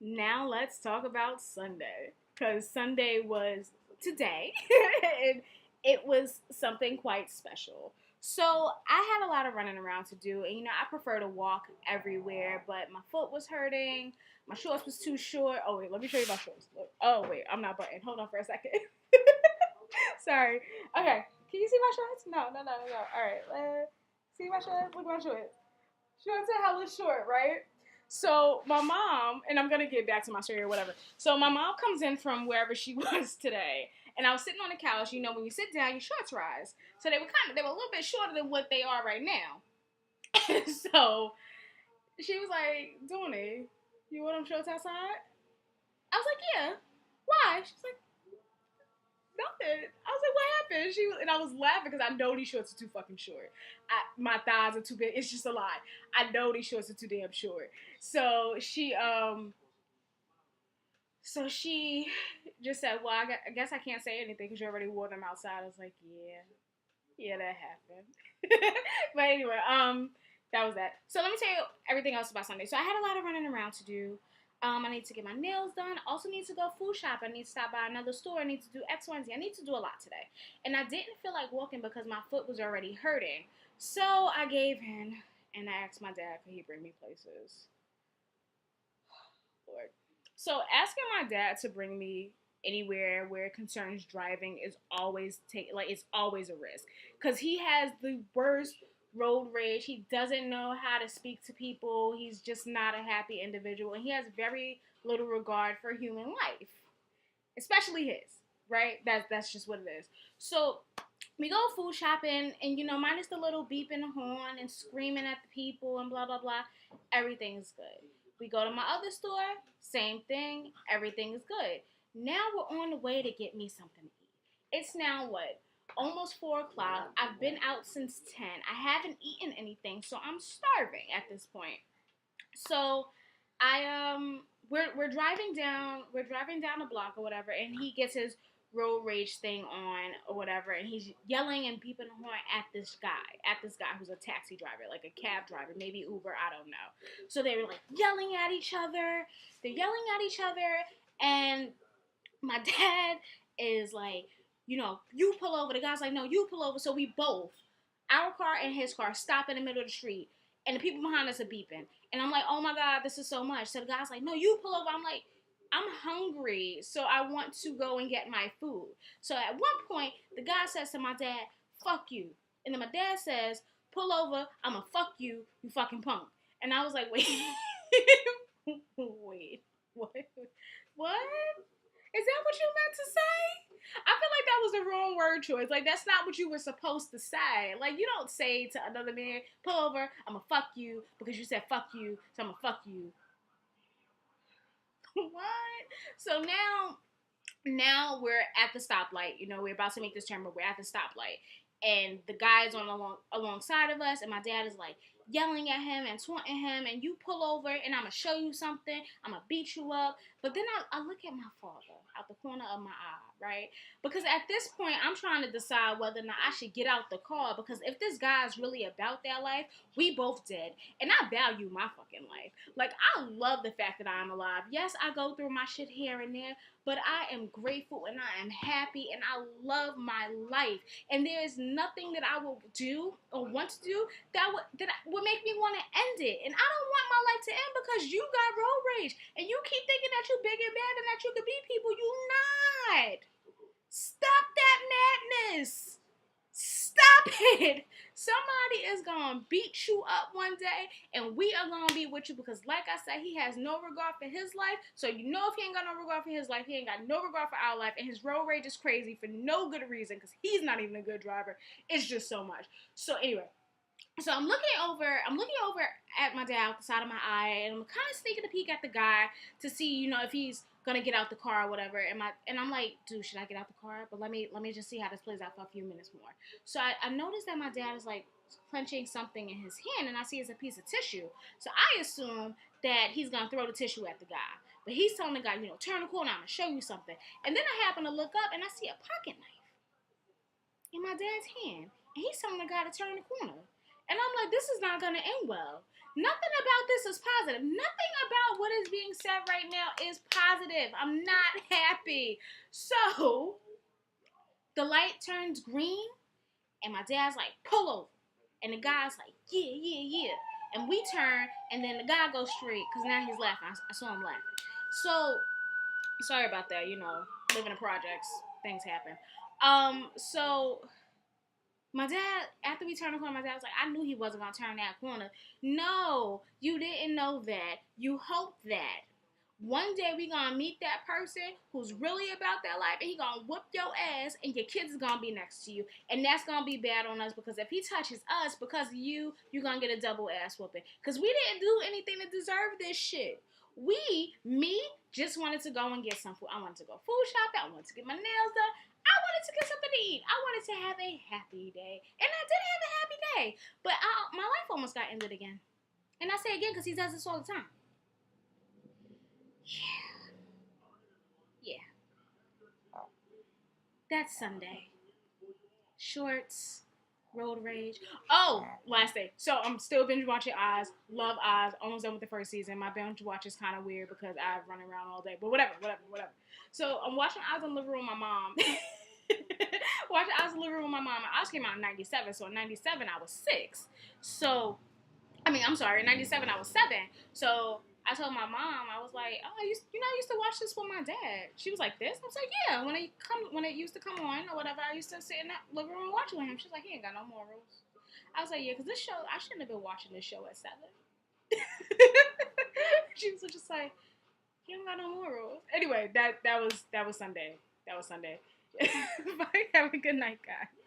Now let's talk about Sunday. Because Sunday was today, and it was something quite special. So I had a lot of running around to do, and I prefer to walk everywhere, but my foot was hurting, my shorts was too short. Oh wait, let me show you my shorts. Look. Oh wait, I'm not buttoned. Hold on for a second. Sorry. Okay, can you see my shorts? No. All right, see my shorts? Look at my shorts. Shorts are hella short, right? So my mom, and I'm gonna get back to my story or whatever. So my mom comes in from wherever she was today, and I was sitting on the couch. When you sit down, your shorts rise. So they were a little bit shorter than what they are right now. So she was like, "Dooney, you want them shorts outside?" I was like, "Yeah." Why? She's like, "Nothing." I was like, "What happened?" And I was laughing because I know these shorts are too fucking short. My thighs are too big. It's just a lie. I know these shorts are too damn short. So she just said, "Well, I guess I can't say anything because you already wore them outside." I was like, "Yeah, that happened." But anyway, that was that. So let me tell you everything else about Sunday. So I had a lot of running around to do. I need to get my nails done. Also need to go food shop. I need to stop by another store. I need to do X, Y, and Z. I need to do a lot today. And I didn't feel like walking because my foot was already hurting. So I gave in and I asked my dad, could he bring me places? Lord. So asking my dad to bring me anywhere where it concerns driving is always it's always a risk because he has the worst road rage. He doesn't know how to speak to people. He's just not a happy individual, and he has very little regard for human life, especially his. Right? That's just what it is. So we go food shopping, and minus the little beeping the horn and screaming at the people and blah blah blah, everything's good. We go to my other store, same thing, everything is good. Now we're on the way to get me something to eat. It's now what? Almost 4 o'clock. I've been out since 10. I haven't eaten anything, so I'm starving at this point. So we're driving down the block or whatever, and he gets his road rage thing on or whatever, and he's yelling and beeping the horn at this guy who's a taxi driver, like a cab driver, maybe Uber, I don't know. So they were like yelling at each other. They're yelling at each other, and my dad is like, you pull over. The guy's like, no, you pull over. So we both, our car and his car, stop in the middle of the street, and the people behind us are beeping. And I'm like, oh my God, this is so much. So the guy's like, no, you pull over. I'm like, I'm hungry, so I want to go and get my food. So at one point, the guy says to my dad, fuck you. And then my dad says, pull over, I'ma fuck you, you fucking punk. And I was like, wait, wait, what? What? Is that what you meant to say? I feel like that was the wrong word choice. Like, that's not what you were supposed to say. Like, you don't say to another man, pull over, I'm gonna fuck you because you said fuck you, so I'm gonna fuck you. What? So now we're at the stoplight. We're about to make this turn, but we're at the stoplight. And the guy is on alongside of us, and my dad is like yelling at him and taunting him, and you pull over, and I'm gonna show you something. I'm gonna beat you up. But then I look at my father out the corner of my eye, right? Because at this point, I'm trying to decide whether or not I should get out the car. Because if this guy is really about that life, we both did, and I value my fucking life. Like, I love the fact that I'm alive. Yes, I go through my shit here and there, but I am grateful and I am happy and I love my life. And there is nothing that I will do or want to do that would make me want to end it. And I don't want my life to end because you got road rage and you keep thinking that you're big and bad and that you could beat people. You not. Stop that madness. Stop it. Somebody is going to beat you up one day, and we are going to be with you because, like I said, he has no regard for his life. So, if he ain't got no regard for his life, he ain't got no regard for our life. And his road rage is crazy for no good reason because he's not even a good driver. It's just so much. So, anyway. So I'm looking over at my dad out the side of my eye, and I'm kind of sneaking a peek at the guy to see, if he's gonna get out the car or whatever. And I'm like, dude, should I get out the car? But let me just see how this plays out for a few minutes more. So I noticed that my dad is like clenching something in his hand, and I see it's a piece of tissue. So I assume that he's gonna throw the tissue at the guy. But he's telling the guy, turn the corner, I'm gonna show you something. And then I happen to look up and I see a pocket knife in my dad's hand. And he's telling the guy to turn the corner. And I'm like, this is not going to end well. Nothing about this is positive. Nothing about what is being said right now is positive. I'm not happy. So, the light turns green, and my dad's like, pull over. And the guy's like, yeah, yeah, yeah. And we turn, and then the guy goes straight, because now he's laughing. I saw him laughing. So, sorry about that, living in projects, things happen. So my dad, after we turned the corner, my dad was like, I knew he wasn't going to turn that corner. No, you didn't know that. You hoped that. One day we gonna meet that person who's really about that life, and he gonna whoop your ass, and your kids is gonna be next to you, and that's gonna be bad on us, because if he touches us because of you're gonna get a double ass whooping, because we didn't do anything to deserve this shit. Me, just wanted to go and get some food. I wanted to go food shopping. I wanted to get my nails done. I wanted to get something to eat. I wanted to have a happy day, and I did have a happy day, but my life almost got ended again. And I say again because he does this all the time. Yeah. That's Sunday. Shorts, road rage. Oh, last day. So I'm still binge watching Oz. Love Oz. Almost done with the first season. My binge watch is kind of weird because I run around all day. But whatever. So I'm watching Oz in the living room with my mom. Watching Oz in the living room with my mom. Oz came out in 97. So in 97 I was 6. So, in 97 I was 7. So I told my mom, I was like, oh, I used to watch this with my dad. She was like, this? I was like, yeah, when it used to come on or whatever, I used to sit in that living room and watch it with him. She was like, he ain't got no morals. I was like, yeah, because this show, I shouldn't have been watching this show at 7. She was just like, he don't got no morals. Anyway, that was Sunday. Bye. Have a good night, guys.